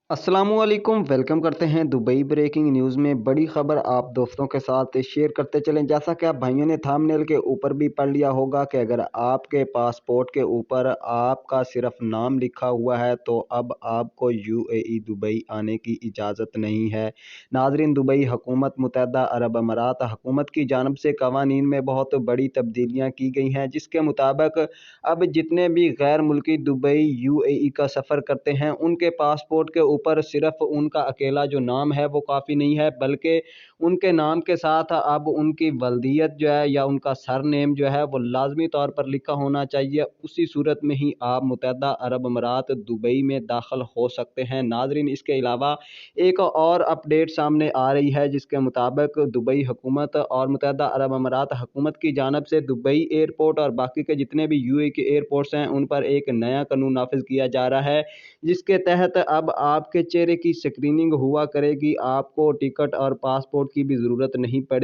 अस्सलामुअलैकुम, वेलकम करते हैं दुबई ब्रेकिंग न्यूज़ में। बड़ी खबर आप दोस्तों के साथ शेयर करते चलें। जैसा कि आप भाइयों ने थंबनेल के ऊपर भी पढ़ लिया होगा कि अगर आपके पासपोर्ट के ऊपर आपका सिर्फ नाम लिखा हुआ है तो अब आपको यूएई दुबई आने की इजाज़त नहीं है। नाज़रीन, दुबई हुकूमत मुत्तहदा अरब अमारात हुकूमत की जानिब से कवानीन में बहुत बड़ी तब्दीलियाँ की गई हैं, जिसके मुताबिक अब जितने भी गैर मुल्की दुबई यूएई का सफ़र करते हैं उनके पासपोर्ट के ऊपर सिर्फ उनका अकेला जो नाम है वो काफ़ी नहीं है, बल्कि उनके नाम के साथ अब उनकी वल्दियत जो है या उनका सरनेम जो है वो लाजमी तौर पर लिखा होना चाहिए। उसी सूरत में ही आप मुत्तहदा अरब अमारात दुबई में दाखिल हो सकते हैं। नाजरीन, इसके अलावा एक और अपडेट सामने आ रही है, जिसके मुताबिक दुबई हुकूमत और मुत्तहदा अरब अमारात हुकूमत की जानिब से दुबई एयरपोर्ट और बाकी के जितने भी यूएई के एयरपोर्ट्स हैं उन पर एक नया कानून नाफिज किया जा रहा है, जिसके तहत अब आपके चेहरे की स्क्रीनिंग हुआ करेगी। आपको टिकट और पासपोर्ट की भी ज़रूरत नहीं पड़ेगी।